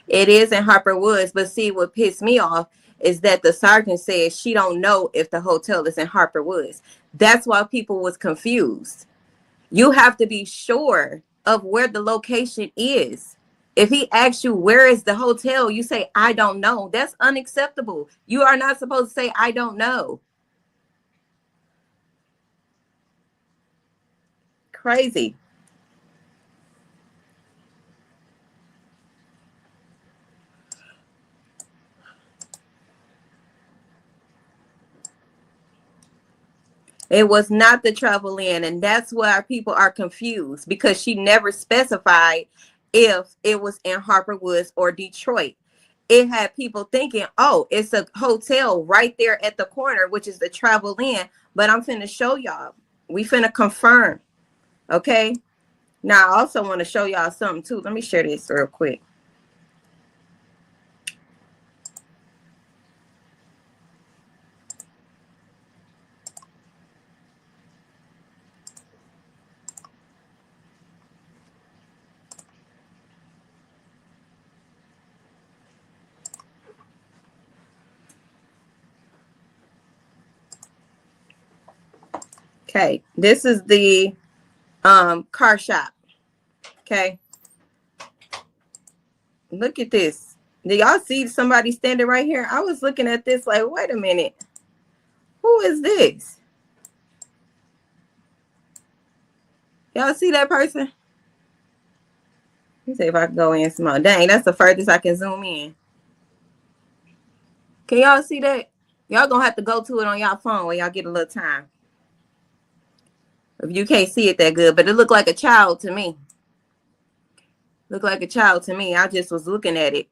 It is in Harper Woods, but see what pissed me off is that the sergeant said she don't know if the hotel is in Harper Woods. That's why people was confused. You have to be sure of where the location is. If he asks you where is the hotel, you say I don't know. That's unacceptable. You are not supposed to say I don't know. Crazy. It was not the travel in, and that's why people are confused because she never specified if it was in Harper Woods or Detroit. It had people thinking, oh, it's a hotel right there at the corner, which is the travel in. But I'm finna show y'all. We finna confirm. Okay. Now I also want to show y'all something too. Let me share this real quick. Okay, this is the car shop. Okay, look at this. Do y'all see somebody standing right here? I was looking at this like, wait a minute, who is this? Y'all see that person? Let me see if I can go in small. Dang, that's the furthest I can zoom in. Can y'all see that? Y'all gonna have to go to it on y'all phone when y'all get a little time. If you can't see it that good, but it looked like a child to me. Looked like a child to me. I just was looking at it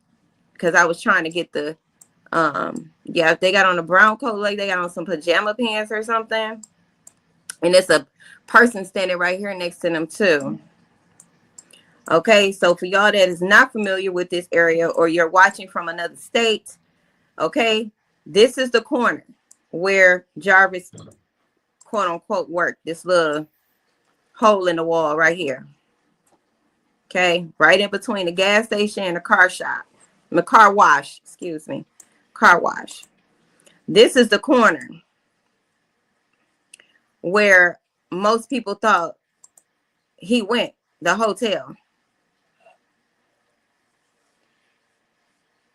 because I was trying to get the yeah, they got on a brown coat, like they got on some pajama pants or something. And it's a person standing right here next to them too. Okay, so for y'all that is not familiar with this area or you're watching from another state, okay, this is the corner where Jarvis, quote unquote, worked. This little hole in the wall right here. Okay, right in between the gas station and the car shop. The car wash, excuse me. Car wash. This is the corner where most people thought he went, the hotel.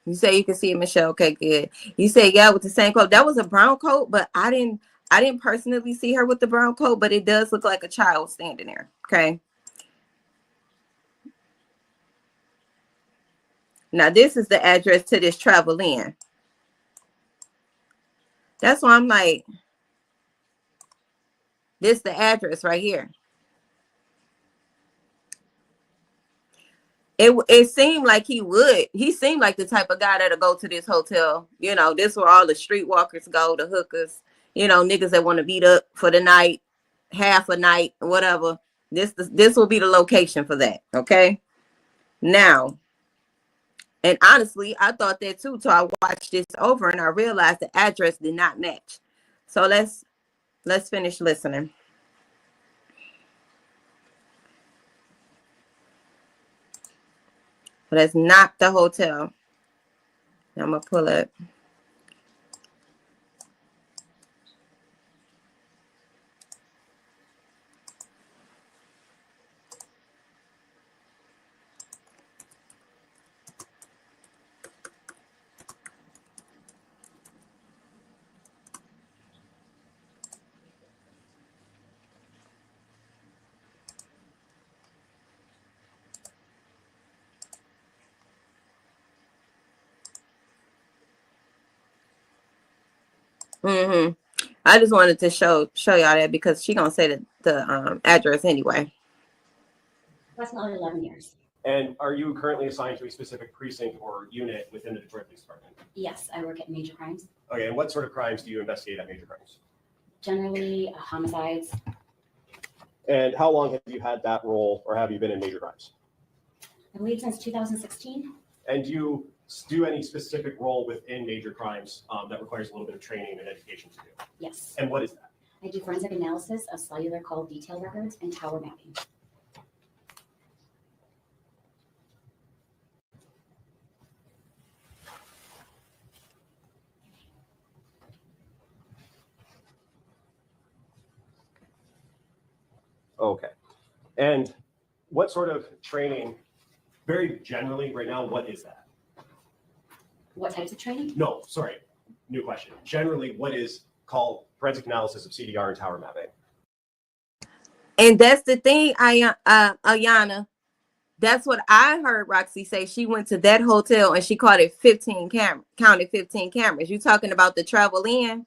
You say you can see it, Michelle. Okay, good. You say, yeah, with the same coat. That was a brown coat, but I didn't personally see her with the brown coat, but it does look like a child standing there. Okay. Now this is the address to this travel in. That's why I'm like, this is the address right here. It seemed like he would. He seemed like the type of guy that'll go to this hotel. You know, this where all the streetwalkers go, the hookers, you know, niggas that want to beat up for the night, half a night, whatever. This will be the location for that. Okay. Now, and honestly, I thought that too till I watched this over and I realized the address did not match. So let's finish listening. But that's not the hotel. I'm gonna pull it. Mm-hmm. I just wanted to show y'all that because she gonna say the address anyway. That's not 11 years. And are you currently assigned to a specific precinct or unit within the Detroit Police Department? Yes, I work at major crimes. Okay, and what sort of crimes do you investigate at major crimes? Generally, homicides. And how long have you had that role, or have you been in major crimes? I believe since 2016. And do you do any specific role within major crimes that requires a little bit of training and education to do? Yes. And what is that? I do forensic analysis of cellular call detail records and tower mapping. Okay. And what sort of training, very generally right now, what is that? What types of training? No, sorry, new question. Generally, what is called forensic analysis of CDR and tower mapping? And that's the thing, Ayana. That's what I heard Roxy say. She went to that hotel and she counted 15 cameras. You talking about the travel in?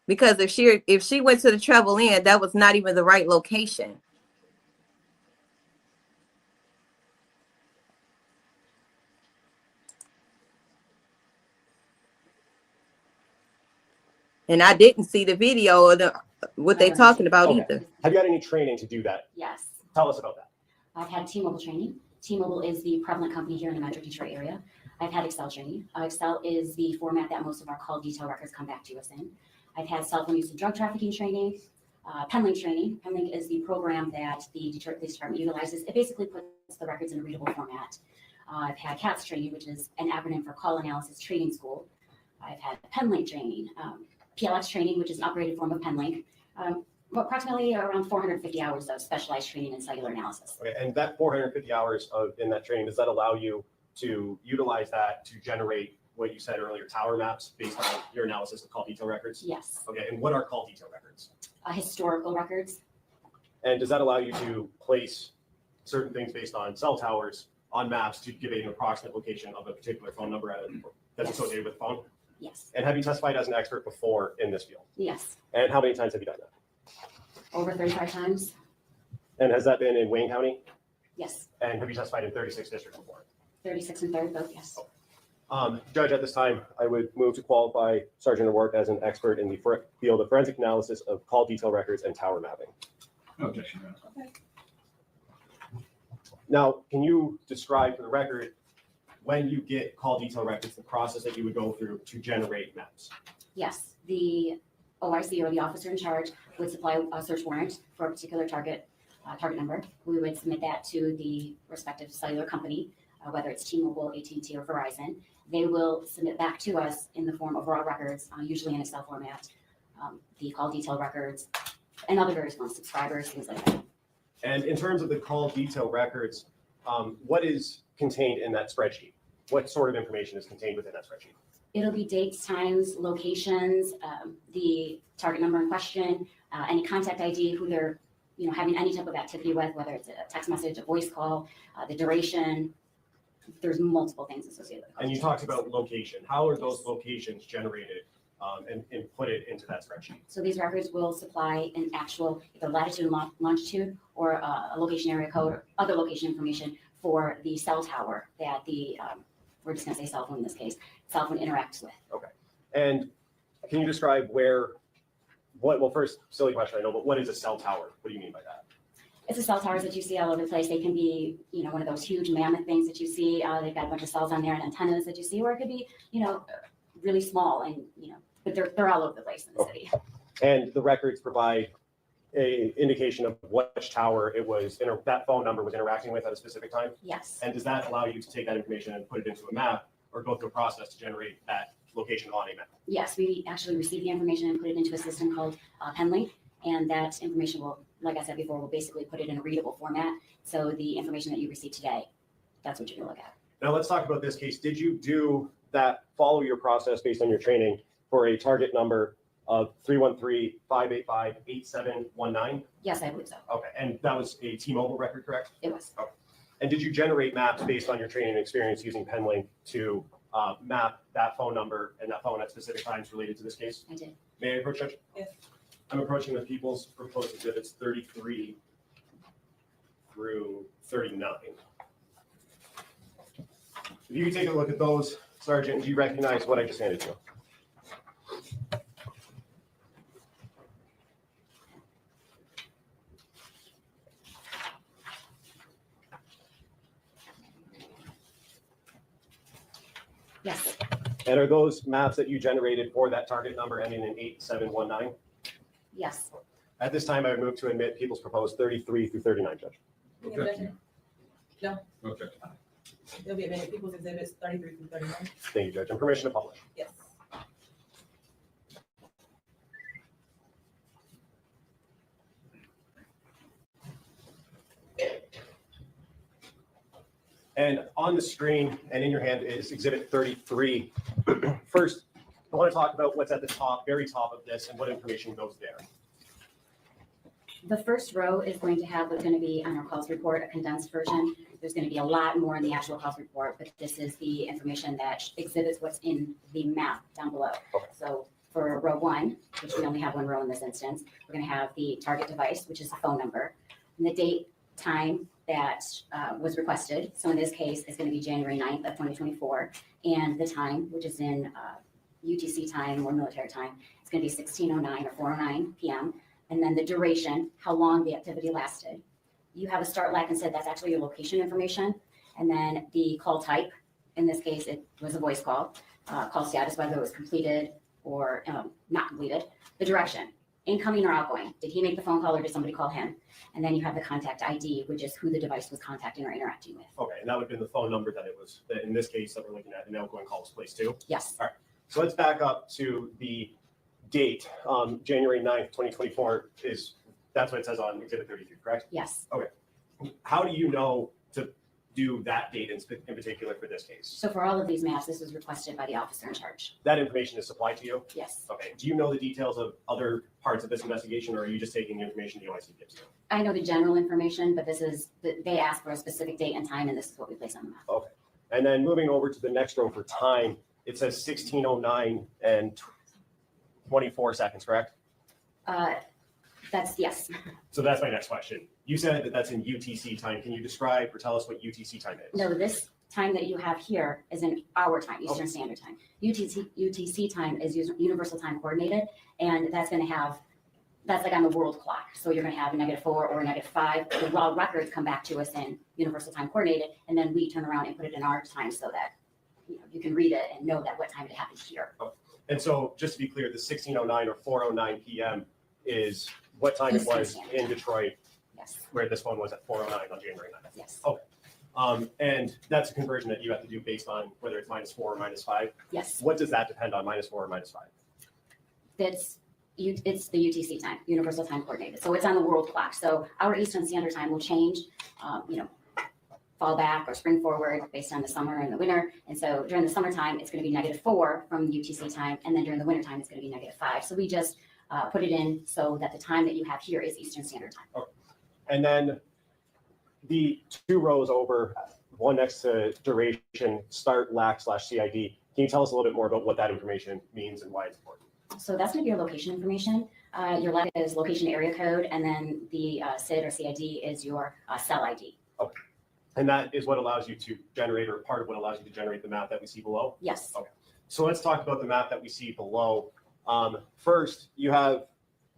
Because if she went to the travel in, that was not even the right location. And I didn't see the video of what they talking about either. Have you had any training to do that? Yes. Tell us about that. I've had T-Mobile training. T-Mobile is the prevalent company here in the Metro Detroit area. I've had Excel training. Excel is the format that most of our call detail records come back to us in. I've had cell phone use and drug trafficking training, Penlink training. Penlink is the program that the Detroit Police Department utilizes. It basically puts the records in a readable format. I've had CATS training, which is an acronym for Call Analysis Training School. I've had Penlink training, PLX training, which is an upgraded form of Penlink. Approximately around 450 hours of specialized training in cellular analysis. Okay, and that 450 hours in that training, does that allow you to utilize that to generate what you said earlier, tower maps based on your analysis of call detail records? Yes. Okay, and what are call detail records? Historical records. And does that allow you to place certain things based on cell towers on maps to give an approximate location of a particular phone number that's associated with the phone? Yes. And have you testified as an expert before in this field? Yes. And how many times have you done that? Over 35 times. And has that been in Wayne County? Yes. And have you testified in 36 districts before? 36 and 3rd, both, yes. Judge, at this time, I would move to qualify Sergeant O'Rourke as an expert in the field of forensic analysis of call detail records and tower mapping. No objection. Okay. Now, can you describe for the record, when you get call detail records, the process that you would go through to generate maps? Yes. The OIC, or the officer in charge, would supply a search warrant for a particular target number. We would submit that to the respective cellular company, whether it's T-Mobile, AT&T, or Verizon. They will submit back to us in the form of raw records, usually in Excel format, the call detail records, and other various ones, subscribers, things like that. And in terms of the call detail records, what is contained in that spreadsheet? What sort of information is contained within that spreadsheet? It'll be dates, times, locations, the target number in question, any contact ID, who they're having any type of activity with, whether it's a text message, a voice call, the duration. There's multiple things associated with it. And you talked about location. How are those locations generated and inputted into that spreadsheet? So these records will supply an actual either latitude and longitude, or a location area code, or other location information for the cell tower that the, we're just gonna say cell phone in this case, cell phone interacts with. Okay. And can you describe well, first, silly question, I know, but what is a cell tower? What do you mean by that? It's the cell towers that you see all over the place. They can be, one of those huge mammoth things that you see. They've got a bunch of cells on there and antennas that you see, or it could be, really small and, but they're all over the place in the city. And the records provide a indication of which tower it was, that phone number was interacting with at a specific time? Yes. And does that allow you to take that information and put it into a map or go through a process to generate that location on a map? Yes, we actually receive the information and put it into a system called Penlink. And that information will, like I said before, will basically put it in a readable format. So the information that you receive today, that's what you're gonna look at. Now let's talk about this case. Did you do that, follow your process based on your training for a target number of 313-585-8719? Yes, I believe so. Okay, and that was a T-Mobile record, correct? It was. Okay. And did you generate maps based on your training and experience using Penlink to map that phone number and that phone at specific times related to this case? I did. May I approach, Judge? Yes. I'm approaching the people's proposed exhibits 33 through 39. If you could take a look at those, Sergeant, do you recognize what I just handed you? Yes. And are those maps that you generated for that target number ending in 8719? Yes. At this time, I would move to admit people's proposed 33 through 39, Judge. Objection. No, Objection. it'll be admitted. People's exhibits 33 through 39. Thank you, Judge. And permission to publish. Yes. And on the screen and in your hand is Exhibit 33. First, I want to talk about what's at the top, very top of this, and what information goes there. The first row is going to have what's going to be on our calls report, a condensed version. There's going to be a lot more in the actual calls report, but this is the information that exhibits what's in the map down below. Okay. So for row 1, which we only have one row in this instance, we're going to have the target device, which is the phone number, and the date, time that was requested. So in this case, it's going to be January 9th of 2024, and the time, which is in UTC time or military time, it's going to be 16:09 or 4:09 p.m. And then the duration, how long the activity lasted. You have a start lag and said that's actually your location information. And then the call type, in this case, it was a voice call. Call status, whether it was completed or not completed. The direction, incoming or outgoing. Did he make the phone call or did somebody call him? And then you have the contact ID, which is who the device was contacting or interacting with. Okay, and that would have been the phone number that it was, that in this case that we're looking at, an outgoing call was placed to. Yes. All right, so let's back up to the date, January 9th, 2024 that's what it says on Exhibit 33, correct? Yes. How do you know to do that date in particular for this case? So for all of these maps, this was requested by the officer in charge. That information is supplied to you? Yes. Okay, do you know the details of other parts of this investigation, or are you just taking the information the OIC gives you? I know the general information, but they asked for a specific date and time, and this is what we place on the map. And then moving over to the next row for time, it says 16:09 and 24 seconds, correct? That's yes. So that's my next question. You said that that's in UTC time. Can you describe or tell us what UTC time is? No, this time that you have here is in our time, Eastern Standard Time. UTC time is Universal Time Coordinated, and that's going to have, that's like on the world clock. So you're going to have a -4 or a -5. The raw records come back to us in Universal Time Coordinated, and then we turn around and put it in our time so that you can read it and know that what time it happened here. And so just to be clear, the 16:09 or 4:09 p.m. is what time it Eastern was Standard in Time. Detroit, Yes. where this phone was at 4:09 on January 9th. Yes. And that's a conversion that you have to do based on whether it's -4 or -5. Yes. What does that depend on, -4 or -5? It's the UTC time, Universal Time Coordinated. So it's on the world clock. So our Eastern Standard Time will change, fall back or spring forward based on the summer and the winter. And so during the summertime, it's going to be -4 from UTC time. And then during the wintertime, it's going to be -5. So we just put it in so that the time that you have here is Eastern Standard Time. Okay. And then the two rows over, one next to duration, start, /CID. Can you tell us a little bit more about what that information means and why it's important? So that's going to be your location information. Your LAC is location area code, and then the SID or CID is your cell ID. Okay. And that is what allows you to generate, or part of what allows you to generate the map that we see below? Yes. Okay. So let's talk about the map that we see below. First, you have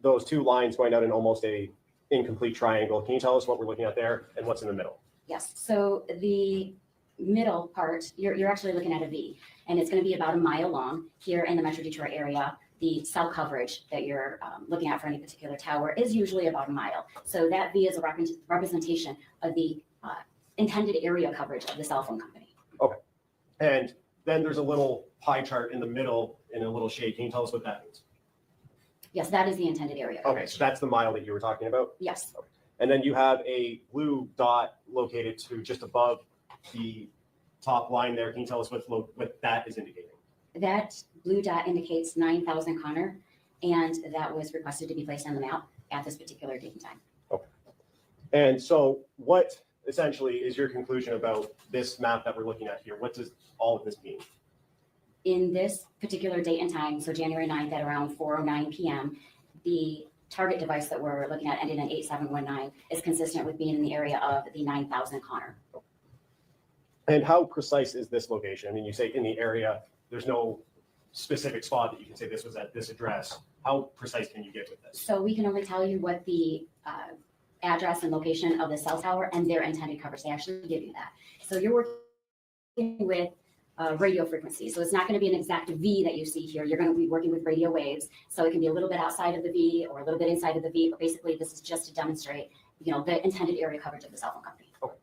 those two lines going out in almost a incomplete triangle. Can you tell us what we're looking at there and what's in the middle? Yes. So the middle part, you're actually looking at a V, and it's going to be about a mile long here in the Metro Detroit area. The cell coverage that you're looking at for any particular tower is usually about a mile. So that V is a representation of the intended area coverage of the cell phone company. Okay. And then there's a little pie chart in the middle in a little shade. Can you tell us what that means? Yes, that is the intended area. Okay, so that's the mile that you were talking about? Yes. Okay. And then you have a blue dot located to just above the top line there. Can you tell us what that is indicating? That blue dot indicates 9,000 Connor, and that was requested to be placed on the map at this particular date and time. Okay. And so what essentially is your conclusion about this map that we're looking at here? What does all of this mean? In this particular date and time, so January 9th at around 4:09 p.m., the target device that we're looking at ending in 8719 is consistent with being in the area of the 9,000 Connor. And how precise is this location? I mean, you say in the area, there's no specific spot that you can say this was at this address. How precise can you get with this? So we can only tell you what the address and location of the cell tower and their intended coverage. They actually give you that. So you're working with radio frequency. So it's not going to be an exact V that you see here. You're going to be working with radio waves. So it can be a little bit outside of the V or a little bit inside of the V, but basically this is just to demonstrate, the intended area coverage of the cell phone company. Okay.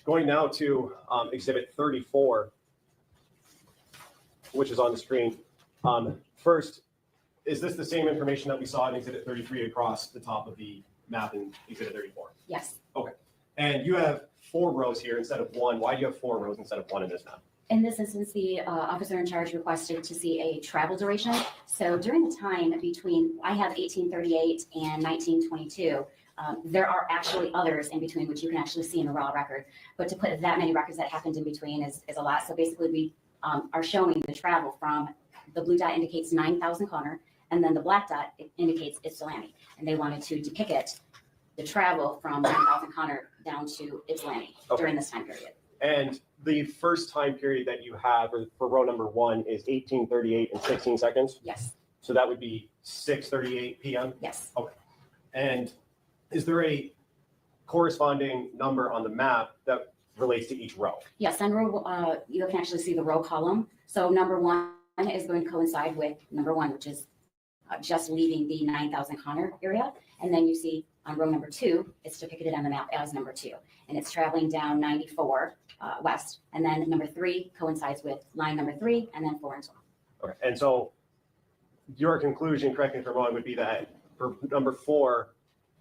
Going now to Exhibit 34, which is on the screen. First, is this the same information that we saw in Exhibit 33 across the top of the map in Exhibit 34? Yes. And you have 4 rows here instead of 1. Why do you have 4 rows instead of 1 in this map? In this instance, the officer in charge requested to see a travel duration. So during the time between, I have 1838 and 1922. There are actually others in between, which you can actually see in the raw record. But to put that many records that happened in between is a lot. So basically, we are showing the travel from, the blue dot indicates 9,000 Connor, and then the black dot indicates Ypsilanti. And they wanted to depict it, the travel from 9,000 Connor down to Ypsilanti during this time period. And the first time period that you have for row number 1 is 1838 and 16 seconds. Yes, So that would be 6:38 p.m. yes. And is there a corresponding number on the map that relates to each row? Yes, on row, you can actually see the row column. So number 1 is going to coincide with number 1, which is just leaving the 9,000 Connor area. And then you see on row number 2, it's depicted on the map as number 2. And it's traveling down 94 west. And then number 3 coincides with line number 3, and then 4 and so on. Okay. And so your conclusion, correct me if I'm wrong, would be that for number 4,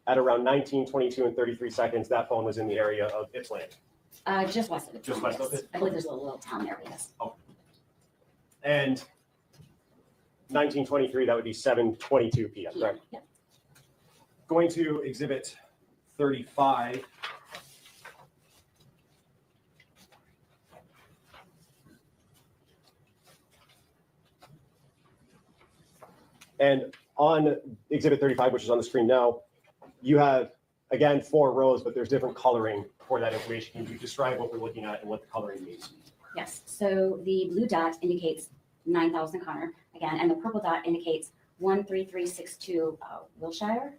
at around 19:22 and 33 seconds, that phone was in the area of Ypsilanti. Just west of it. Just west of yes. it? I believe there's a little town there, yes. And 1923, that would be 7:22 p.m. Yeah, Right. yeah. Going to exhibit 35. And on exhibit 35, which is on the screen now, you have, again, 4 rows, but there's different coloring for that information. Can you describe what we're looking at and what the coloring means? Yes, so the blue dot indicates 9,000 Connor, again, and the purple dot indicates 13362 Wilshire.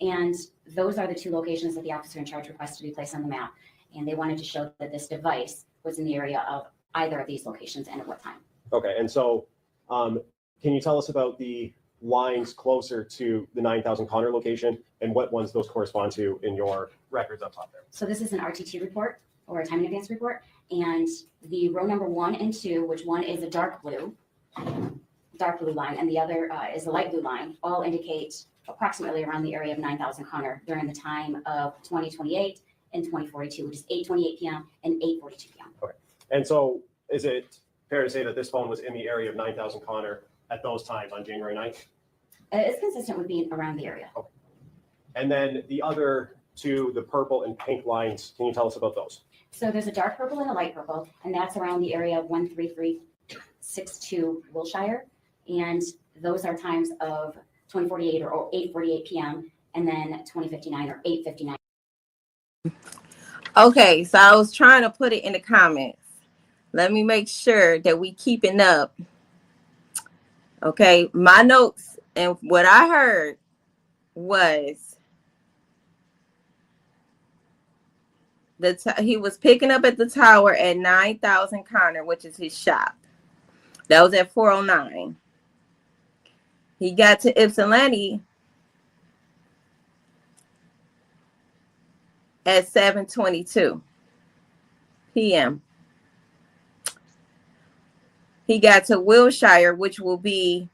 And those are the 2 locations that the officer in charge requested to be placed on the map. And they wanted to show that this device was in the area of either of these locations and at what time. Okay, and so can you tell us about the lines closer to the 9,000 Connor location and what ones those correspond to in your records up top there? So this is an RTT report or a time in advance report. And the row number 1 and 2, which one is a dark blue line, and the other is a light blue line, all indicate approximately around the area of 9,000 Connor during the time of 2028 and 2042, which is 8:28 p.m. and 8:42 p.m. Okay, and so is it fair to say that this phone was in the area of 9,000 Connor at those times on January 9th? It's consistent with being around the area. Okay. And then the other 2, the purple and pink lines, can you tell us about those? So there's a dark purple and a light purple, and that's around the area of 13362 Wilshire. And those are times of 2048 or 8:48 p.m. and then 2059 or 8:59. Okay, so I was trying to put it in the comments. Let me make sure that we keeping up. Okay, my notes and what I heard was he was picking up at the tower at 9,000 Connor, which is his shop. That was at 4:09. He got to Ypsilanti at 7:22 p.m. He got to Wilshire, which will be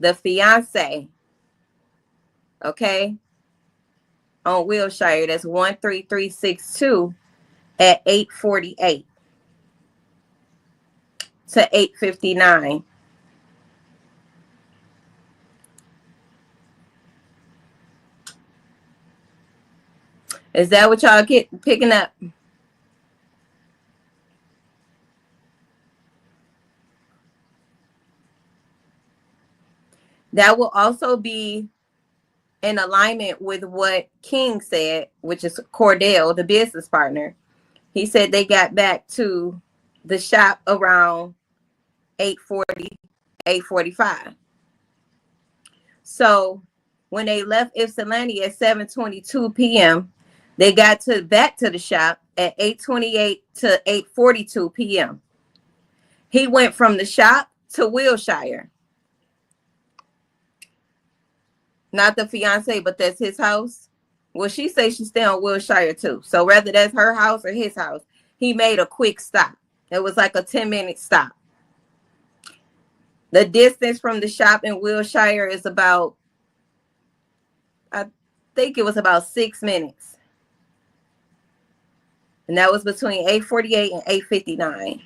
the fiance. Okay. On Wilshire, that's 13362 at 8:48 to 8:59. Is that what y'all get picking up? That will also be in alignment with what King said, which is Cordell, the business partner. He said they got back to the shop around 8:40, 8:45. So when they left Ypsilanti at 7:22 p.m., they got back to the shop at 8:28 to 8:42 p.m. He went from the shop to Wilshire. Not the fiance, but that's his house. Well, she says she's staying on Wilshire too. So whether that's her house or his house, he made a quick stop. It was like a 10-minute stop. The distance from the shop in Wilshire is about, I think it was about 6 minutes. And that was between 8:48 and 8:59.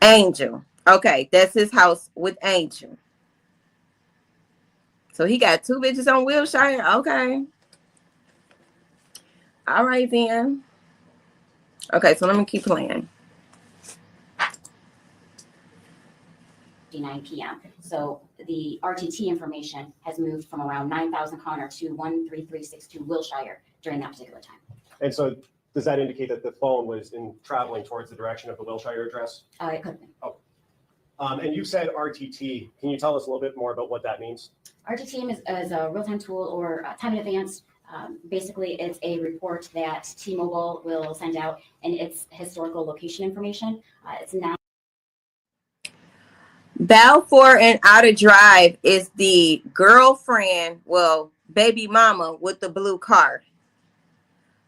Angel. Okay, that's his house with Angel. So he got 2 bitches on Wilshire. Okay. All right then. Okay, so let me keep playing. 9 p.m. So the RTT information has moved from around 9,000 Connor to 13362 Wilshire during that particular time. And so does that indicate that the phone was traveling towards the direction of the Wilshire address? It could have been. Oh. And you said RTT. Can you tell us a little bit more about what that means? RTT is a real-time tool or time in advance. Basically, it's a report that T-Mobile will send out, and it's historical location information. It's not. Balfour and Outer Drive is the girlfriend, well, baby mama with the blue car.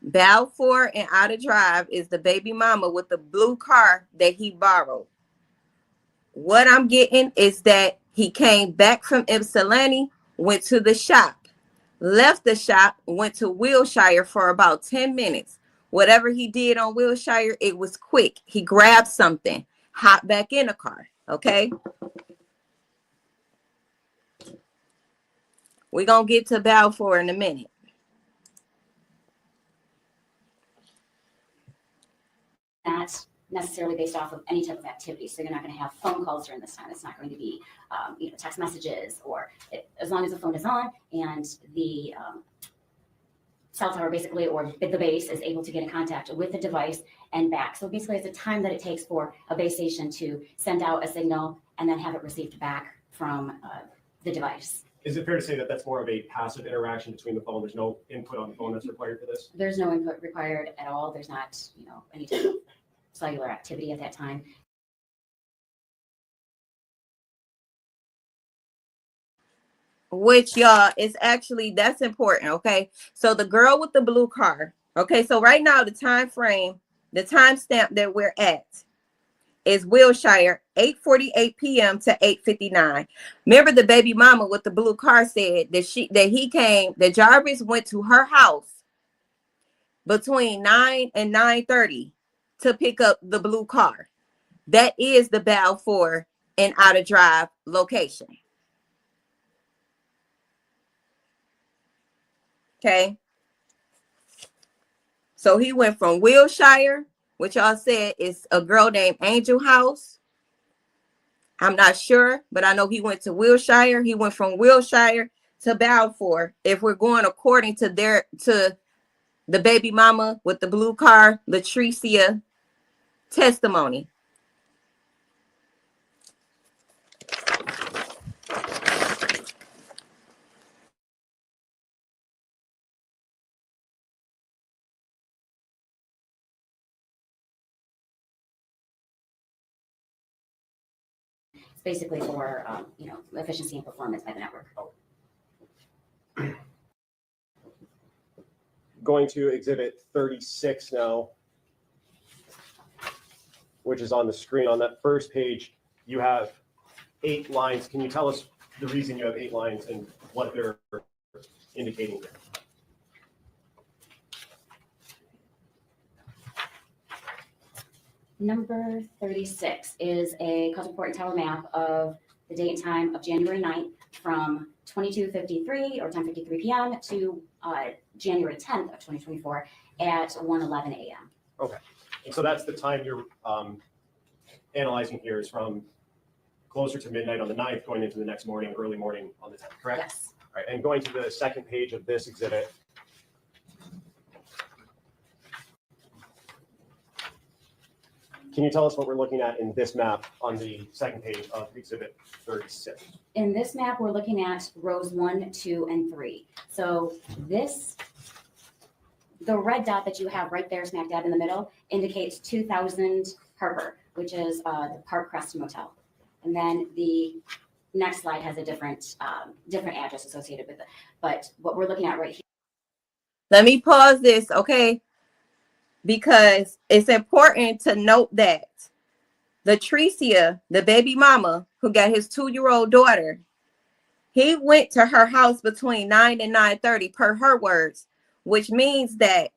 Balfour and Outer Drive is the baby mama with the blue car that he borrowed. What I'm getting is that he came back from Ypsilanti, went to the shop, left the shop, went to Wilshire for about 10 minutes. Whatever he did on Wilshire, it was quick. He grabbed something, hopped back in the car. Okay. We're going to get to Balfour in a minute. Not necessarily based off of any type of activity. So you're not going to have phone calls during this time. It's not going to be, text messages or as long as the phone is on and the cell tower basically, or the base is able to get in contact with the device and back. So basically it's the time that it takes for a base station to send out a signal and then have it received back from the device. Is it fair to say that that's more of a passive interaction between the phone? There's no input on the phone that's required for this? There's no input required at all. There's not, any type of cellular activity at that time. Which, y'all, is actually, that's important, okay? So the girl with the blue car, okay? So right now, the time frame, the timestamp that we're at is Wilshire, 8:48 p.m. to 8:59. Remember, the baby mama with the blue car said that Jarvis went to her house between 9 and 9:30 to pick up the blue car. That is the Balfour and Outer Drive location. Okay. So he went from Wilshire, which y'all said is a girl named Angel House. I'm not sure, but I know he went to Wilshire. He went from Wilshire to Balfour. If we're going according to the baby mama with the blue car, Latricia testimony. It's basically for, efficiency and performance by the network. Going to exhibit 36 now, which is on the screen. On that first page, you have 8 lines. Can you tell us the reason you have 8 lines and what they're indicating there? Number 36 is a cause report and tower map of the date and time of January 9th from 22:53 or 10:53 p.m. to January 10th of 2024 at 1:11 a.m. Okay. And so that's the time you're analyzing here is from closer to midnight on the 9th going into the next morning, early morning on the 10th, correct? Yes. All right. And going to the second page of this exhibit, can you tell us what we're looking at in this map on the second page of exhibit 36? In this map, we're looking at rows 1, 2, and 3. So the red dot that you have right there smack dab in the middle indicates 2000 Harper, which is the Crest Motel. And then the next slide has a different address associated with it. But what we're looking at right here. Let me pause this, okay? Because it's important to note that Latricia, the baby mama who got his 2-year-old daughter, he went to her house between 9 and 9:30 per her words, which means that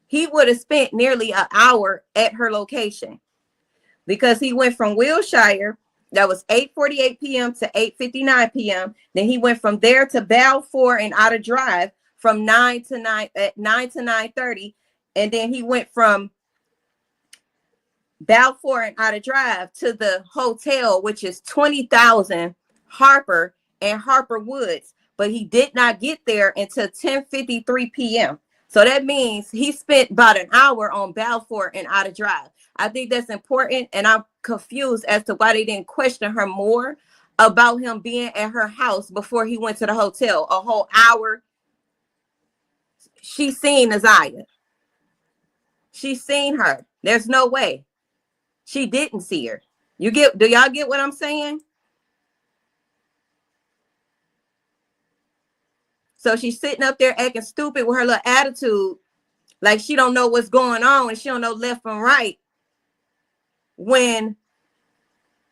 he would have spent nearly an hour at her location, because he went from Wilshire, that was 8:48 p.m. to 8:59 p.m. Then he went from there to Balfour and Outer Drive from 9 to 9:30. And then he went from Balfour and Outer Drive to the hotel, which is 20,000 Harper and Harper Woods. But he did not get there until 10:53 p.m. So that means he spent about an hour on Balfour and Outer Drive. I think that's important, and I'm confused as to why they didn't question her more about him being at her house before he went to the hotel. A whole hour. She seen Isaiah. She seen her. There's no way she didn't see her. Do y'all get what I'm saying? So she's sitting up there acting stupid with her little attitude, like she don't know what's going on and she don't know left from right, when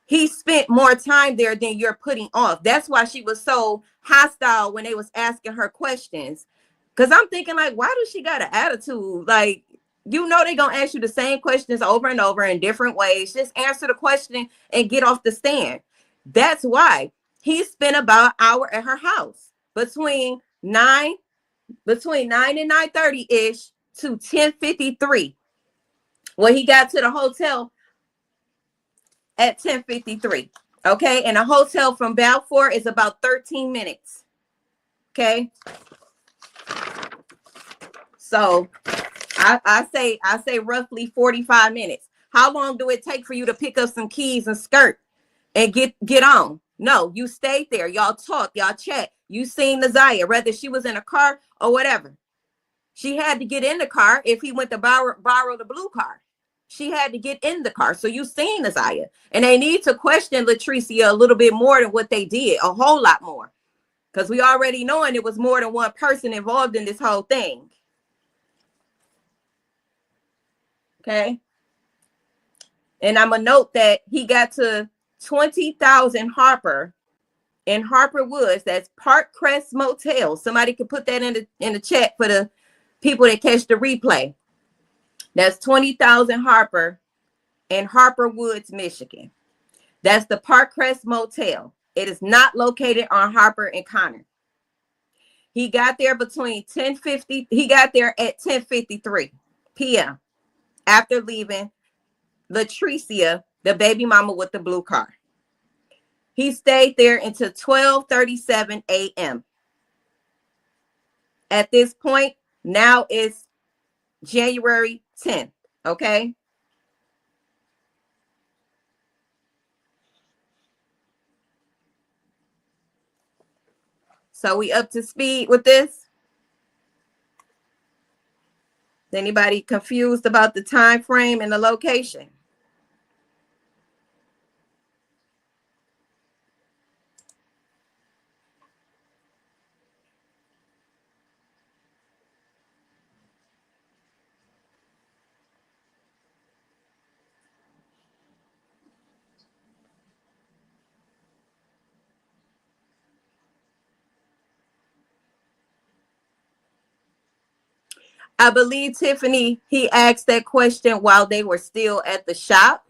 he spent more time there than you're putting off. That's why she was so hostile when they was asking her questions. Because I'm thinking, like, why does she got an attitude? Like, you know, they're going to ask you the same questions over and over in different ways. Just answer the question and get off the stand. That's why he spent about an hour at her house between 9 and 9:30-ish to 10:53. When he got to the hotel at 10:53. Okay. And a hotel from Balfour is about 13 minutes. Okay. So I say roughly 45 minutes. How long do it take for you to pick up some keys and skirt and get on? No, you stayed there. Y'all talked, y'all chat. You seen Isaiah, whether she was in a car or whatever. She had to get in the car if he went to borrow the blue car. She had to get in the car. So you seen Isaiah. And they need to question Latricia a little bit more than what they did, a whole lot more. Because we already knowing it was more than one person involved in this whole thing. Okay. And I'm going to note that he got to 20,000 Harper in Harper Woods. That's Park Crest Motel. Somebody could put that in the chat for the people that catch the replay. That's 20,000 Harper in Harper Woods, Michigan. That's the Park Crest Motel. It is not located on Harper and Connor. He got there between 10:50. He got there at 10:53 p.m. after leaving Latricia, the baby mama with the blue car. He stayed there until 12:37 a.m. At this point, now it's January 10th. Okay. So we up to speed with this? Is anybody confused about the time frame and the location? I believe, Tiffany, he asked that question while they were still at the shop.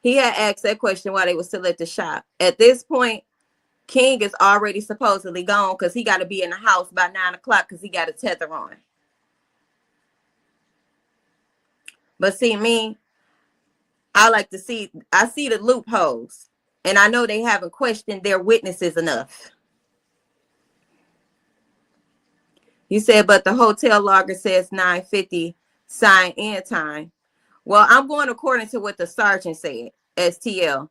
He had asked that question while they were still at the shop. At this point, King is already supposedly gone because he got to be in the house by 9 o'clock because he got a tether on. But see, me, I see the loopholes, and I know they haven't questioned their witnesses enough. You said, but the hotel logger says 9:50 sign in time. Well, I'm going according to what the sergeant said, STL.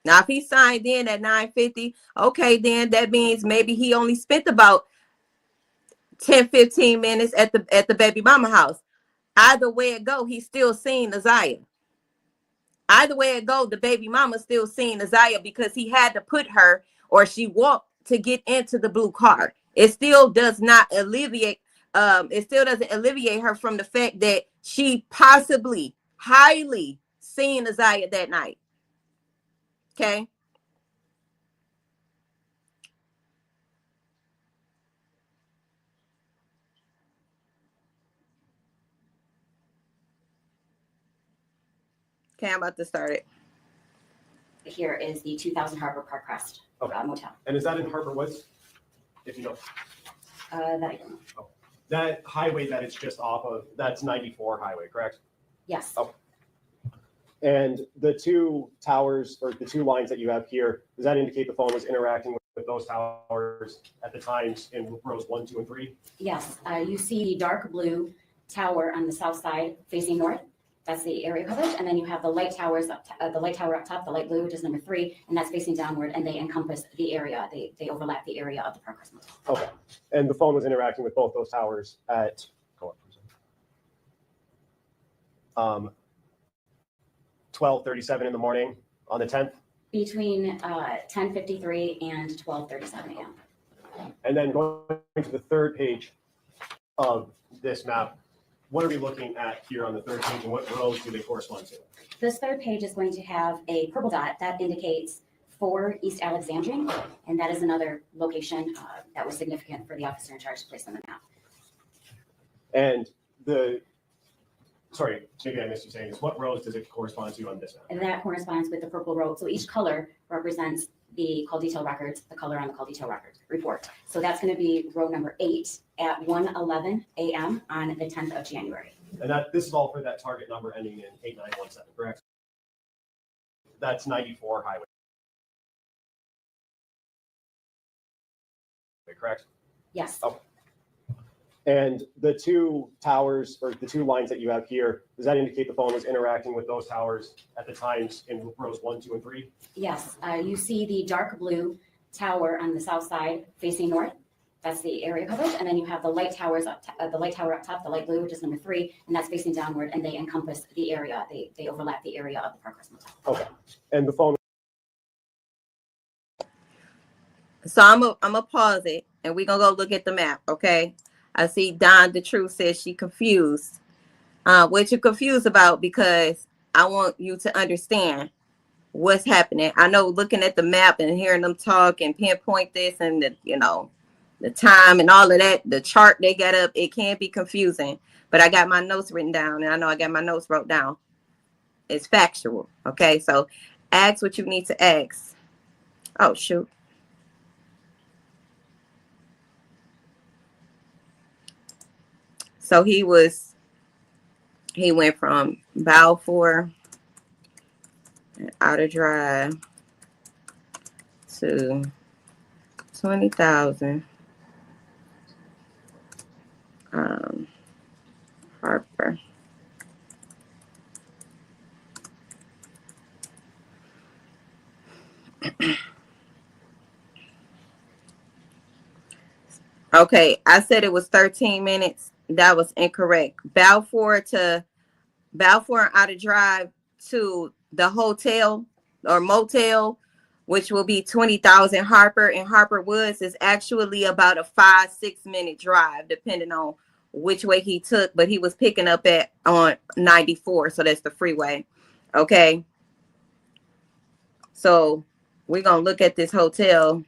Now, if he signed in at 9:50, okay, then that means maybe he only spent about 10-15 minutes at the baby mama house. Either way it go, he's still seeing Isaiah. Either way it go, the baby mama still seeing Isaiah because he had to put her, or she walked to get into the blue car. It still does not alleviate. It still doesn't alleviate her from the fact that she possibly highly seeing Isaiah that night. Okay. Okay, I'm about to start it. Here is the 2000 Harbor Park Crest Motel. And is that in Harbor Woods? If you know. That I don't know. That highway that it's just off of, that's 94 highway, correct? Yes. Oh. And the two towers or the two lines that you have here, does that indicate the phone was interacting with those towers at the times in rows 1, 2, and 3? Yes. You see the dark blue tower on the south side facing north. That's the area coverage. And then you have the light towers up the light tower up top, the light blue, which is number 3, and that's facing downward, and they encompass the area. They overlap the area of the Park Crest Motel. Okay. And the phone was interacting with both those towers at 12:37 in the morning on the 10th. Between 10:53 and 12:37 a.m. And then going to the third page of this map, what are we looking at here on the third page, and what rows do they correspond to? This third page is going to have a purple dot that indicates 4 East Alexandrine, and that is another location that was significant for the officer in charge to place on the map. And sorry, maybe I missed you saying this. What rows does it correspond to on this map? And that corresponds with the purple row. So each color represents the call detail records, the color on the call detail record report. So that's going to be row number 8 at 1:11 a.m. on the 10th of January. And this is all for that target number ending in 8917, correct? That's 94 highway, correct? Yes. Oh. And the two towers or the two lines that you have here, does that indicate the phone was interacting with those towers at the times in rows 1, 2, and 3? Yes. You see the dark blue tower on the south side facing north. That's the area coverage. And then you have the light towers the light tower up top, the light blue, which is number 3, and that's facing downward, and they encompass the area. They overlap the area of the Park Crest Motel. Okay. And the phone. So I'm gonna pause it, and we're gonna go look at the map. Okay. I see Don the Truth says she confused. What you're confused about, because I want you to understand what's happening. I know looking at the map and hearing them talk and pinpoint this and the time and all of that, the chart they got up, it can be confusing. But I got my notes written down, and I know I got my notes wrote down. It's factual. Okay, so ask what you need to ask. Oh shoot. So he went from Balfour Outer Drive to 20,000 Harper. Okay, I said it was 13 minutes. That was incorrect. Balfour and Outer Drive to the hotel or motel, which will be 20,000 Harper and Harper Woods, is actually about a 5-6 minute drive, depending on which way he took. But he was picking up on 94, so that's the freeway. Okay. So we're gonna look at this hotel.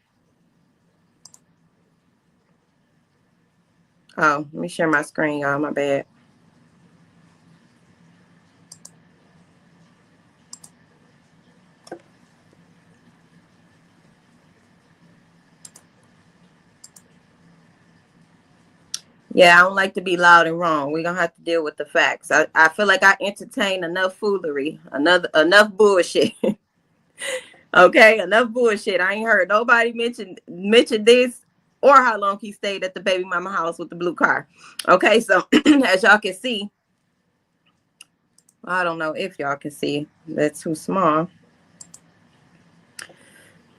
Oh, let me share my screen, y'all. My bad. Yeah, I don't like to be loud and wrong. We're gonna have to deal with the facts. I feel like I entertained enough foolery, enough bullshit. Okay, enough bullshit. I ain't heard nobody mention this or how long he stayed at the baby mama house with the blue car. Okay, so as y'all can see, I don't know if y'all can see. That's too small.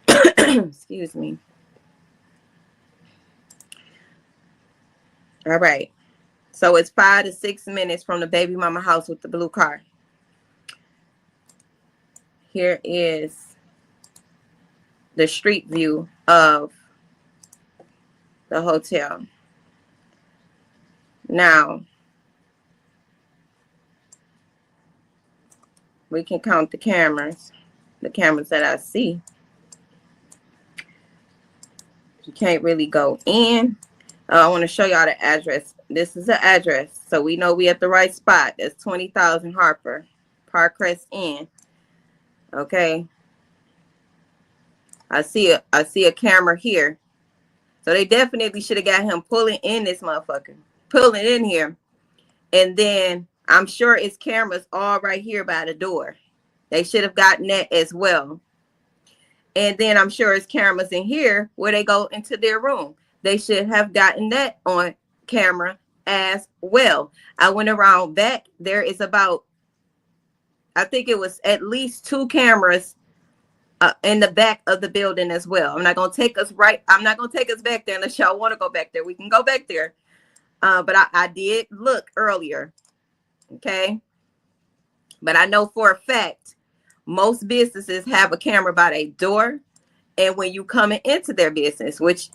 Excuse me. All right. So it's 5 to 6 minutes from the baby mama house with the blue car. Here is the street view of the hotel. Now, We can count the cameras that I see. You can't really go in. I want to show y'all the address. This is the address, so we know we at the right spot. That's 20,000 Harper, Parkcrest Inn. Okay. I see a camera here. So they definitely should have got him pulling in this motherfucker. Pulling in here. And then I'm sure it's cameras all right here by the door. They should have gotten that as well. And then I'm sure it's cameras in here where they go into their room. They should have gotten that on camera as well. I went around back. There is about, I think it was at least 2 cameras in the back of the building as well. I'm not going to take us back there unless y'all want to go back there. We can go back there. But I did look earlier. Okay. But I know for a fact, most businesses have a camera by their door. And when you coming into their business, which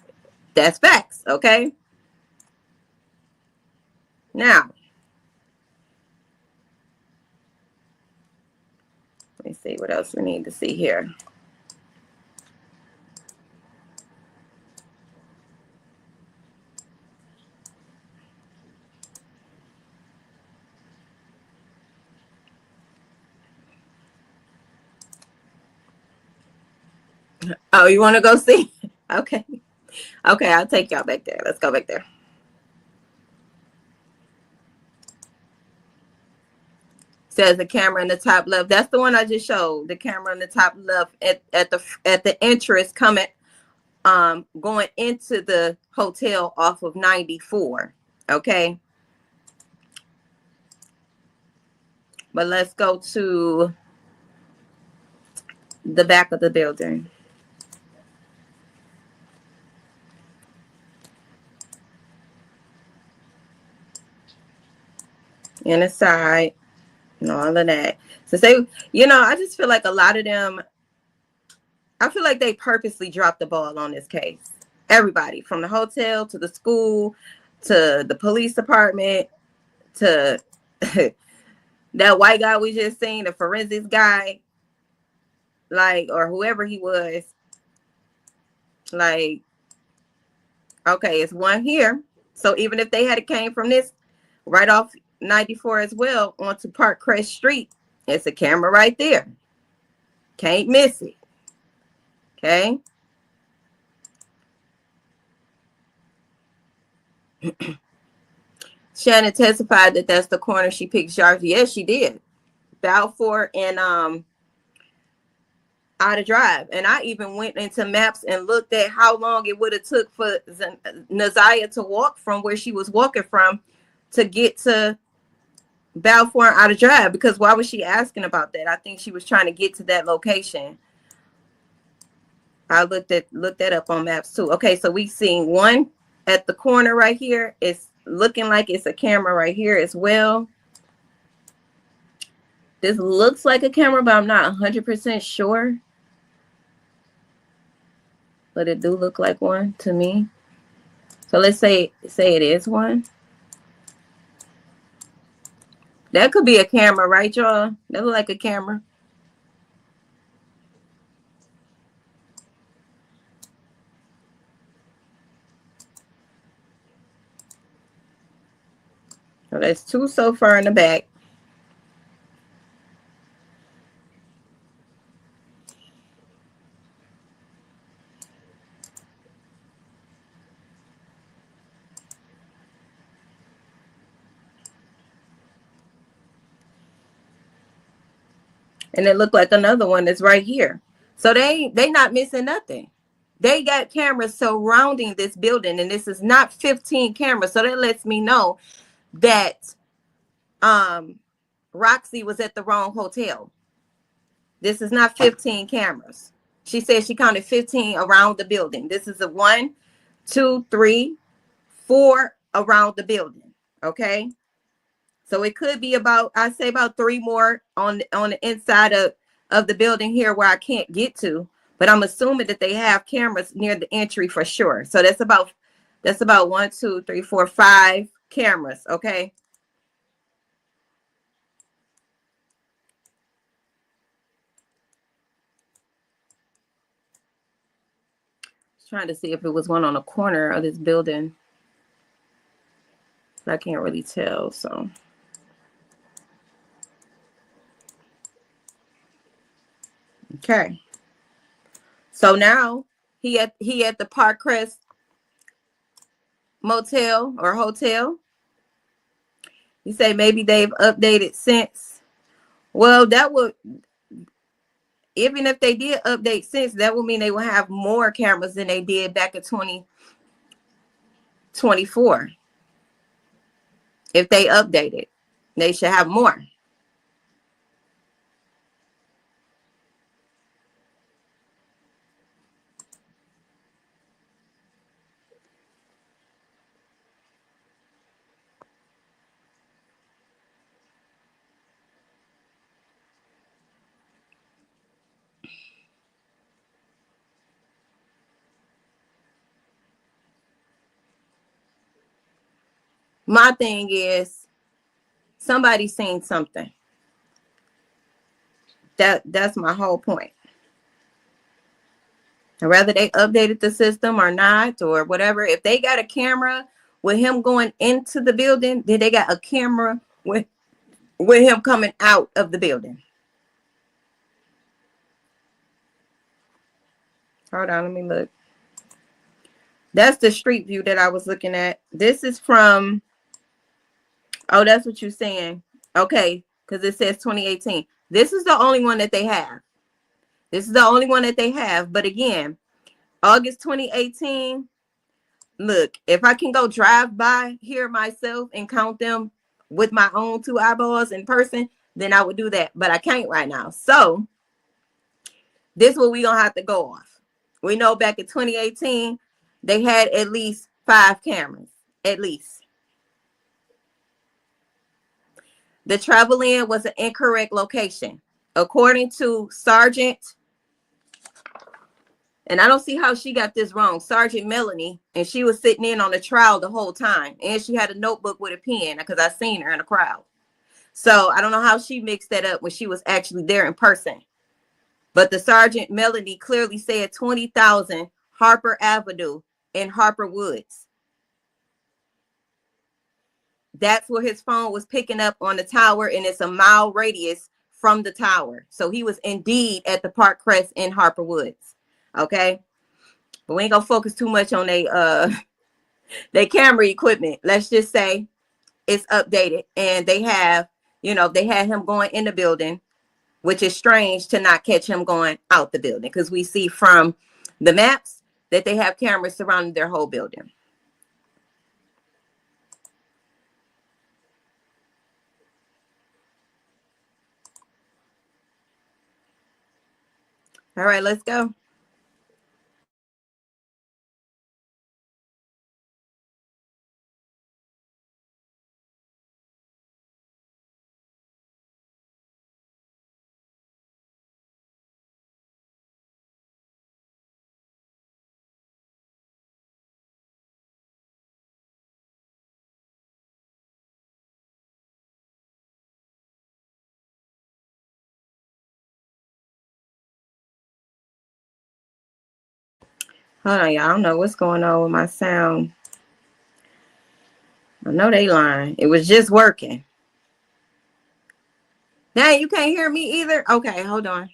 that's facts. Okay. Now, let me see what else we need to see here. Oh, you want to go see? Okay. Okay, I'll take y'all back there. Let's go back there. Says the camera in the top left. That's the one I just showed. The camera in the top left at the entrance coming going into the hotel off of 94. Okay. But let's go to the back of the building. And the side and all of that. So say, I just feel like a lot of them, I feel like they purposely dropped the ball on this case. Everybody, from the hotel to the school to the police department to that white guy we just seen, the forensics guy, like, or whoever he was. Like, okay, it's one here. So even if they had came from this right off 94 as well onto Parkcrest Street, it's a camera right there. Can't miss it. Okay. Shannon testified that that's the corner she picked Jarvis. Yes, she did. Balfour and Audit Drive. And I even went into maps and looked at how long it would have took for Naziah to walk from where she was walking from to get to Balfour and Audit Drive. Because why was she asking about that? I think she was trying to get to that location. I looked that up on maps too. Okay, so we seen one at the corner right here. It's looking like it's a camera right here as well. This looks like a camera, but I'm not 100% sure. But it do look like one to me. So let's say it is one. That could be a camera, right, y'all? That look like a camera. So that's 2 so far in the back. And it looked like another one that's right here. So they not missing nothing. They got cameras surrounding this building, and this is not 15 cameras. So that lets me know that Roxy was at the wrong hotel. This is not 15 cameras. She said she counted 15 around the building. This is a 1, 2, 3, 4 around the building. Okay. So it could be about 3 more on the inside of the building here where I can't get to, but I'm assuming that they have cameras near the entry for sure. So that's about 1, 2, 3, 4, 5 cameras. Okay. Trying to see if it was one on the corner of this building. I can't really tell, so. Okay. So now he at the Park Crest Motel or hotel. You say maybe they've updated since. Well, that would, even if they did update since, that would mean they will have more cameras than they did back in 2024. If they updated, they should have more. My thing is, somebody's seen something. That's my whole point. And whether they updated the system or not, or whatever, if they got a camera with him going into the building, then they got a camera with him coming out of the building. Hold on, let me look. That's the street view that I was looking at. This is from, oh, that's what you're saying. Okay, because it says 2018. This is the only one that they have. This is the only one that they have. But again, August 2018, look, if I can go drive by here myself and count them with my own two eyeballs in person, then I would do that. But I can't right now. So this is what we're going to have to go off. We know back in 2018, they had at least 5 cameras, at least. The travel in was an incorrect location. According to Sergeant, and I don't see how she got this wrong, Sergeant Melanie, and she was sitting in on the trial the whole time. And she had a notebook with a pen because I seen her in the crowd. So I don't know how she mixed that up when she was actually there in person. But the Sergeant Melanie clearly said 20,000 Harper Avenue in Harper Woods. That's where his phone was picking up on the tower, and it's a mile radius from the tower. So he was indeed at the Park Crest in Harper Woods. Okay. But we ain't gonna focus too much on they camera equipment. Let's just say it's updated and they have, they had him going in the building, which is strange to not catch him going out the building, because we see from the maps that they have cameras surrounding their whole building. All right, let's go. Hold on, y'all. I don't know what's going on with my sound. I know they lying. It was just working. Dang, you can't hear me either? Okay, hold on.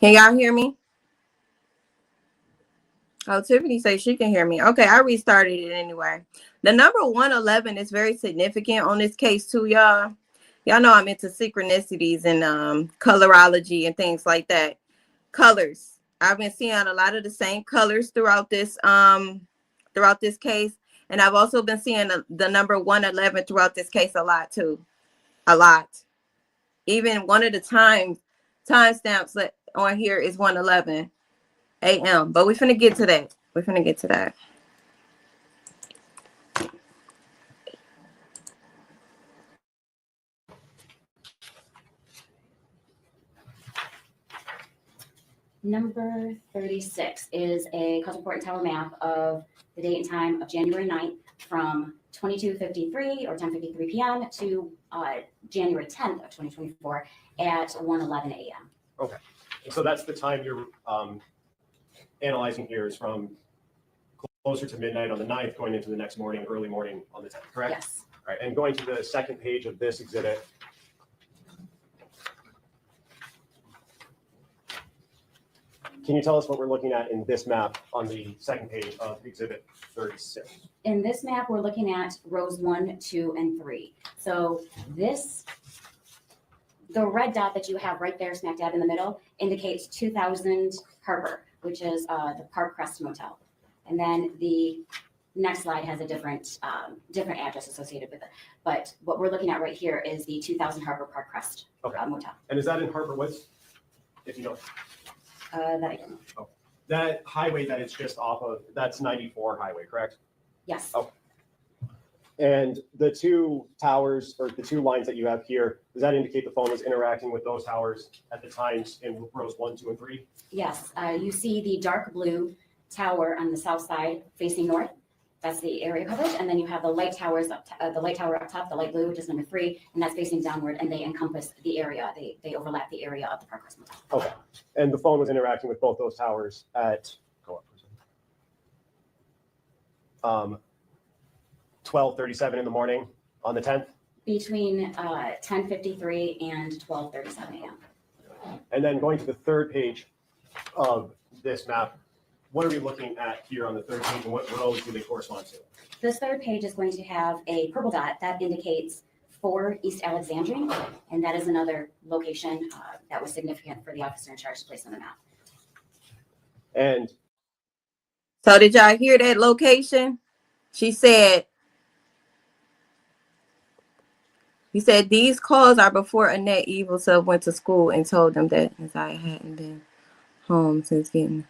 Can y'all hear me? Oh, Tiffany says she can hear me. Okay, I restarted it anyway. The number 111 is very significant on this case too, y'all. Y'all know I'm into synchronicities and colorology and things like that. Colors. I've been seeing a lot of the same colors throughout this case. And I've also been seeing the number 111 throughout this case a lot too. A lot. Even one of the timestamps on here is 111 a.m. But we're finna get to that. We're finna get to that. Number 36 is a cosmopolitan tower map of the date and time of January 9th from 22:53 or 10:53 p.m. to January 10th of 2024 at 1:11 a.m. Okay. And so that's the time you're analyzing here is from closer to midnight on the 9th going into the next morning, early morning on the 10th, correct? Yes. All right. And going to the second page of this exhibit. Can you tell us what we're looking at in this map on the second page of exhibit 36? In this map, we're looking at rows 1, 2, and 3. So the red dot that you have right there smack dab in the middle indicates 2000 Harper, which is the Park Crest Motel. And then the next slide has a different address associated with it. But what we're looking at right here is the 2000 Harper Park Crest Motel. And is that in Harper Woods? If you know. That I don't know. Oh. That highway that it's just off of, that's 94 highway, correct? Yes. Oh. And the two towers or the two lines that you have here, does that indicate the phone was interacting with those towers at the times in rows 1, 2, and 3? Yes. You see the dark blue tower on the south side facing north. That's the area coverage. And then you have the light towers the light tower up top, the light blue, which is number 3, and that's facing downward, and they encompass the area. They overlap the area of the Park Crest Motel. Okay. And the phone was interacting with both those towers at 12:37 in the morning on the 10th? Between 10:53 and 12:37 a.m. And then going to the third page of this map, what are we looking at here on the third page, and what rows do they correspond to? This third page is going to have a purple dot that indicates 4 East Alexandrine, and that is another location that was significant for the officer in charge to place on the map. And So did y'all hear that location? He said these calls are before Annette Evil Sub went to school and told them that Isaiah hadn't been home since getting.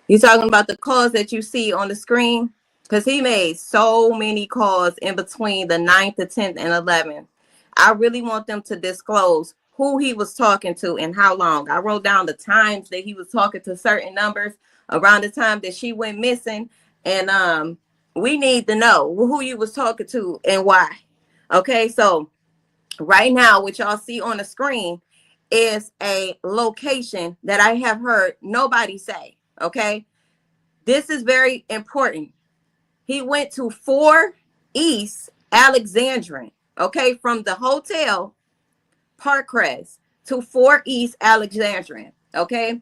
You talking about the calls that you see on the screen? Because he made so many calls in between the 9th, the 10th, and 11th. I really want them to disclose who he was talking to and how long. I wrote down the times that he was talking to certain numbers around the time that she went missing. And we need to know who you was talking to and why. Okay, so right now, what y'all see on the screen is a location that I have heard nobody say. Okay, this is very important. He went to 4 East Alexandrine, okay, from the hotel Park Crest to 4 East Alexandrine, okay.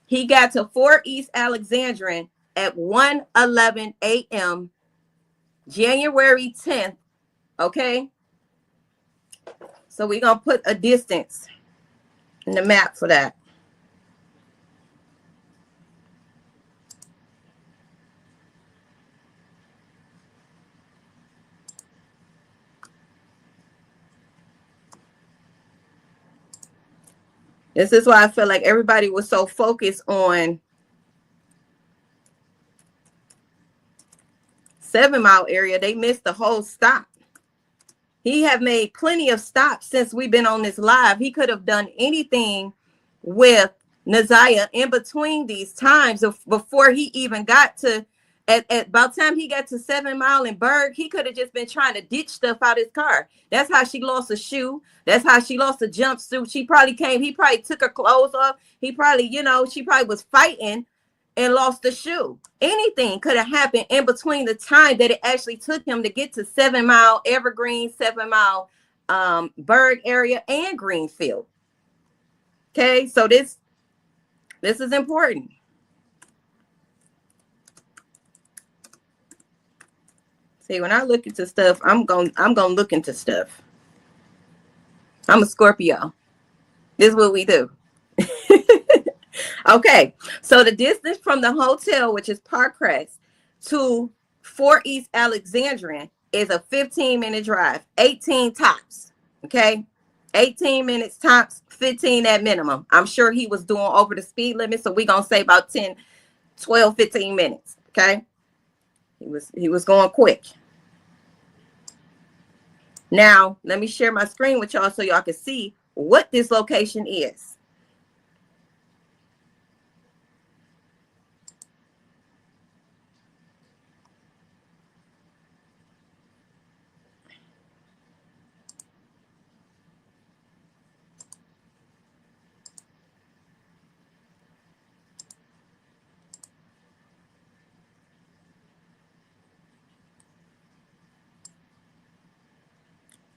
He got to 4 East Alexandrine at 1:11 a.m. January 10th, okay. So we're gonna put a distance in the map for that. This is why I feel like everybody was so focused on 7 Mile area. They missed the whole stop. He have made plenty of stops since we've been on this live. He could have done anything with Naziah in between these times before he even got to, at about time he got to 7 Mile and Berg, he could have just been trying to ditch stuff out his car. That's how she lost a shoe. That's how she lost a jumpsuit. He probably took her clothes off. He probably, she probably was fighting and lost the shoe. Anything could have happened in between the time that it actually took him to get to 7 Mile, Evergreen, 7 Mile, Berg area, and Greenfield. Okay, so this is important. See, when I look into stuff, I'm gonna look into stuff. I'm a Scorpio. This is what we do. Okay, so the distance from the hotel, which is Park Crest, to 4 East Alexandrian is a 15-minute drive, 18 tops. Okay, 18 minutes tops, 15 at minimum. I'm sure he was doing over the speed limit, so we're gonna say about 10, 12, 15 minutes. Okay, he was going quick. Now, let me share my screen with y'all so y'all can see what this location is.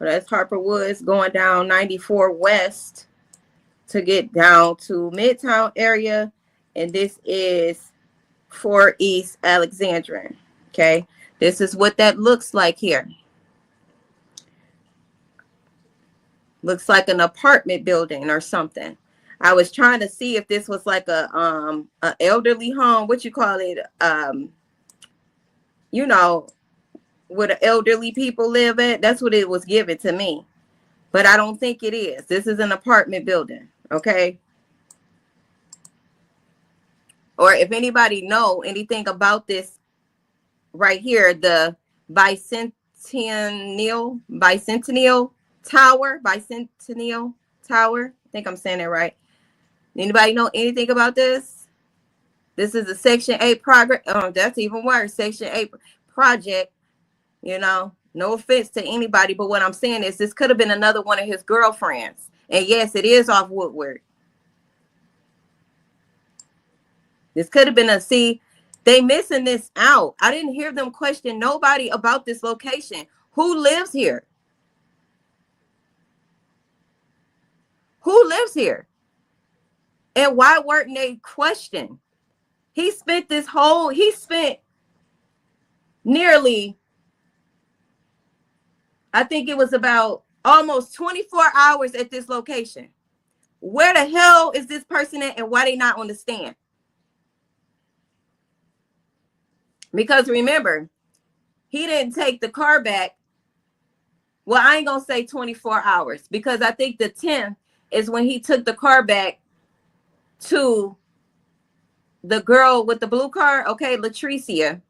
That's Harper Woods going down 94 West to get down to Midtown area. And this is 4 East Alexandrian. Okay. This is what that looks like here. Looks like an apartment building or something. I was trying to see if this was like a elderly home. What you call it? You know, where the elderly people live at. That's what it was given to me. But I don't think it is. This is an apartment building. Okay. Or if anybody know anything about this right here, the Bicentennial Tower. I think I'm saying it right. Anybody know anything about this? This is a Section 8 progress. Oh, that's even worse. Section 8 project. You know, no offense to anybody, but what I'm saying is this could have been another one of his girlfriends. And yes, it is off Woodward. This could have been a, see, they missing this out. I didn't hear them question nobody about this location. Who lives here? Who lives here? And why weren't they questioned? He spent nearly, I think it was about almost 24 hours at this location. Where the hell is this person at and why they not on the stand? Because remember, he didn't take the car back. Well, I ain't going to say 24 hours because I think the 10th is when he took the car back to the girl with the blue car. Okay, Latricia.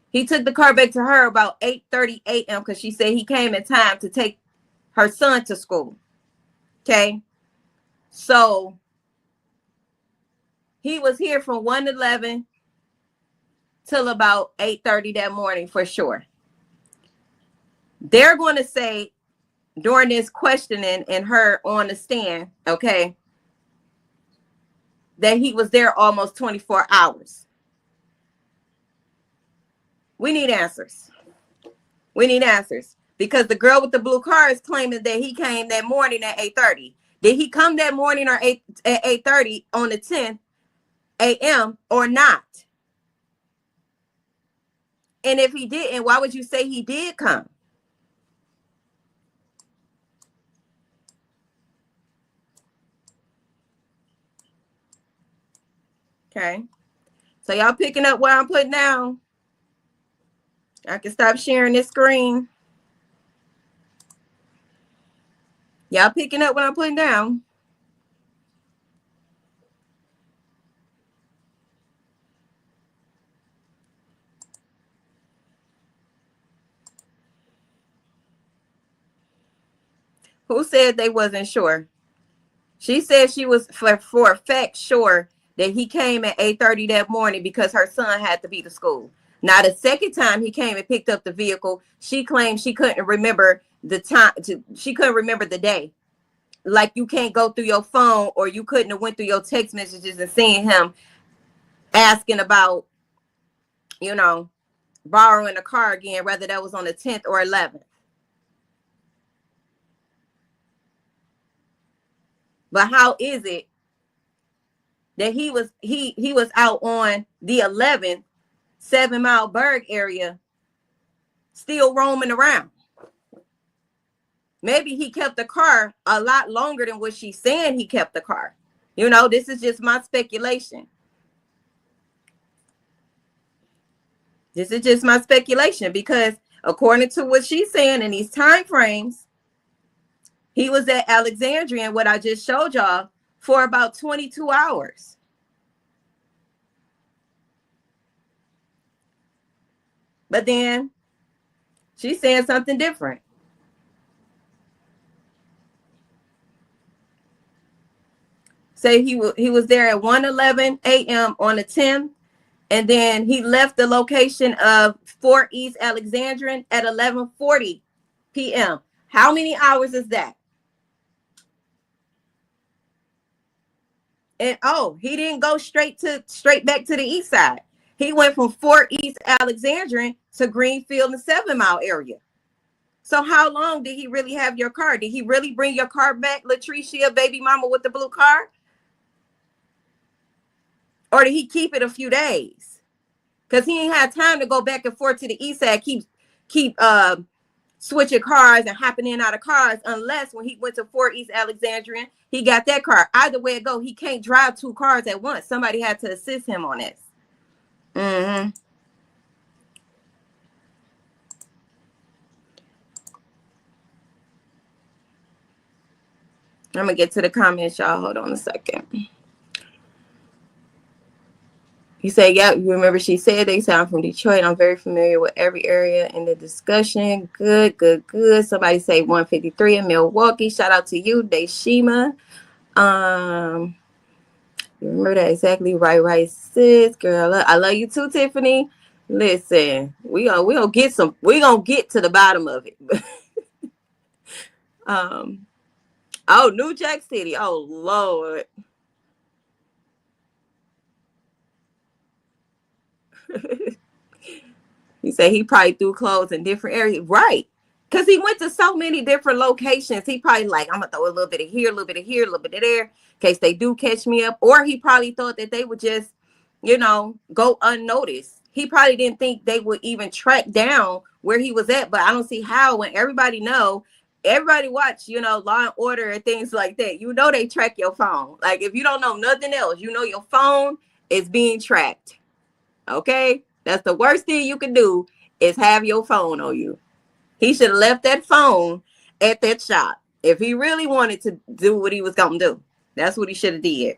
He took the car back to her about 8:30 a.m. because she said he came in time to take her son to school. Okay. So he was here from 1:11 till about 8:30 that morning for sure. They're going to say during this questioning and her on the stand, okay, that he was there almost 24 hours. We need answers. We need answers because the girl with the blue car is claiming that he came that morning at 8:30. Did he come that morning or at 8:30 on the 10th a.m. or not? And if he didn't, why would you say he did come? Okay. So y'all picking up what I'm putting down? I can stop sharing this screen. Y'all picking up what I'm putting down? Who said they wasn't sure? She said she was for a fact sure that he came at 8:30 that morning because her son had to be to school. Now, the second time he came and picked up the vehicle, she claimed she couldn't remember the time. She couldn't remember the day. Like you can't go through your phone or you couldn't have went through your text messages and seen him asking about, you know, borrowing a car again, whether that was on the 10th or 11th. But how is it that he was out on the 11th 7 Mile Berg area still roaming around? Maybe he kept the car a lot longer than what she's saying he kept the car. You know, this is just my speculation. This is just my speculation because according to what she's saying in these time frames, he was at Alexandria, what I just showed y'all, for about 22 hours. But then she's saying something different. Say he was there at 1:11 a.m. on the 10th, and then he left the location of 4 East Alexandrian at 11:40 p.m. How many hours is that? And oh, he didn't go straight back to the east side. He went from 4 East Alexandrian to Greenfield and 7 Mile area. So how long did he really have your car? Did he really bring your car back, Latricia, baby mama with the blue car? Or did he keep it a few days? Because he ain't had time to go back and forth to the east side, keep switching cars and hopping in and out of cars, unless when he went to 4 East Alexandrian, he got that car. Either way it go, he can't drive 2 cars at once. Somebody had to assist him on this. Mm-hmm. I'm gonna get to the comments, y'all. Hold on a second. You say, yeah, you remember she said they sound from Detroit. I'm very familiar with every area in the discussion. Good, good, good. Somebody say 153 in Milwaukee. Shout out to you, Deshima. You remember that exactly right, sis. Girl, I love you too, Tiffany. Listen, we gonna get to the bottom of it. Oh, New Jack City. Oh Lord. He said he probably threw clothes in different areas. Right. Because he went to so many different locations. He probably like, I'm going to throw a little bit of here, a little bit of here, a little bit of there, in case they do catch me up. Or he probably thought that they would just, go unnoticed. He probably didn't think they would even track down where he was at. But I don't see how, when everybody watch, Law and Order and things like that. They track your phone. Like, if you don't know nothing else, your phone is being tracked. Okay? That's the worst thing you can do is have your phone on you. He should have left that phone at that shop. If he really wanted to do what he was going to do, that's what he should have did.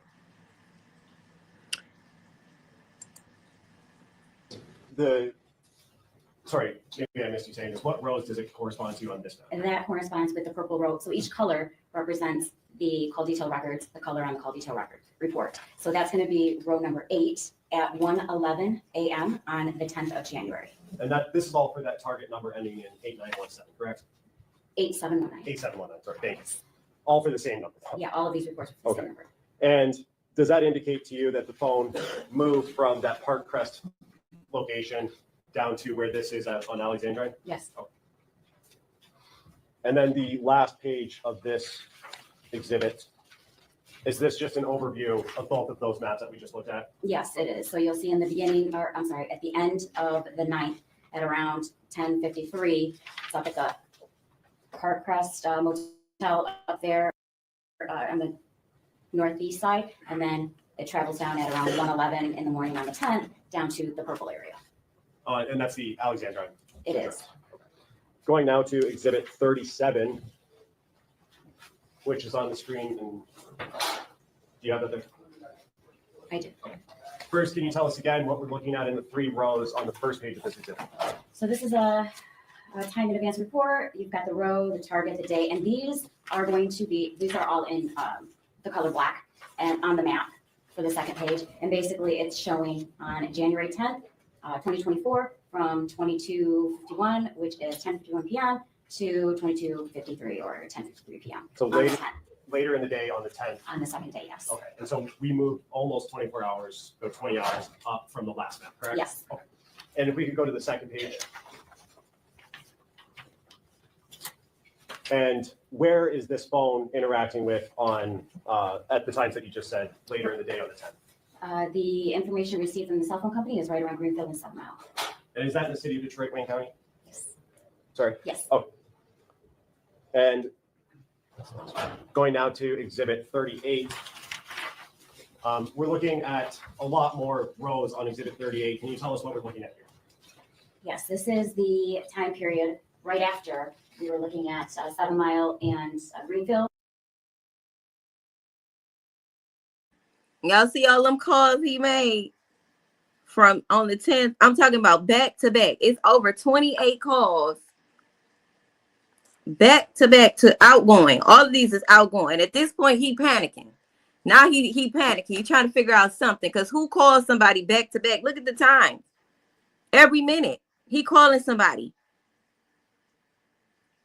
Sorry, maybe I missed you saying this. What rows does it correspond to on this map? And that corresponds with the purple row. So each color represents the call detail records, the color on the call detail record report. So that's going to be row number 8 at 1:11 a.m. on the 10th of January. And this is all for that target number ending in 8917, correct? 8719. 8719, sorry, thank you. All for the same number. Yeah, all of these reports are for the same number. And does that indicate to you that the phone moved from that Park Crest location down to where this is on Alexandrine? Yes. Okay. And then the last page of this exhibit, is this just an overview of both of those maps that we just looked at? Yes, it is. So you'll see in the beginning, or I'm sorry, at the end of the 9th at around 10:53, it's up at the Park Crest Motel up there on the northeast side. And then it travels down at around 1:11 in the morning on the 10th down to the purple area. And that's the Alexandrine. It is. Going now to exhibit 37, which is on the screen. And do you have it there? I do. First, can you tell us again what we're looking at in the 3 rows on the first page of this exhibit? So this is a time in advance report. You've got the row, the target, the date, and these are all in the color black and on the map for the second page. And basically it's showing on January 10th, 2024 from 22:51, which is 10:51 p.m. to 22:53 or 10:53 p.m. So on the 10th, later in the day on the 10th. on the second day, yes. Okay, and so we moved almost 24 hours, or 20 hours up from the last map, correct? Yes. Okay. And if we could go to the second page. And where is this phone interacting with on at the times that you just said, later in the day on the 10th? The information received from the cell phone company is right around Greenfield and 7 Mile. And is that in the city of Detroit, Wayne County? Yes. Sorry? Yes. Oh. And going now to exhibit 38. We're looking at a lot more rows on exhibit 38. Can you tell us what we're looking at here? Yes, this is the time period right after we were looking at 7 Mile and Greenfield. Y'all see all them calls he made from on the 10th? I'm talking about back to back. It's over 28 calls. Back to back to outgoing. All of these is outgoing. At this point, he panicking. Now he panicking. He trying to figure out something. Because who calls somebody back to back? Look at the time. Every minute, he calling somebody.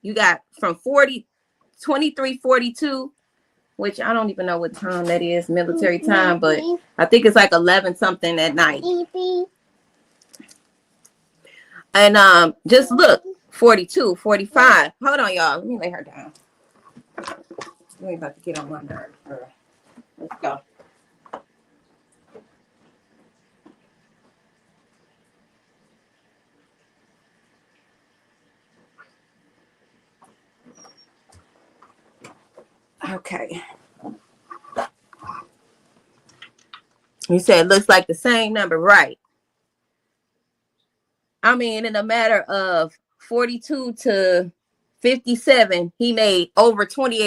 You got from 23:42, which I don't even know what time that is, military time, but I think it's like 11 something at night. And just look, 42, 45. Hold on, y'all. Let me lay her down. We ain't about to get on my nerve, girl. Let's go. Okay. You said it looks like the same number, right? I mean, in a matter of 42 to 57, he made over 28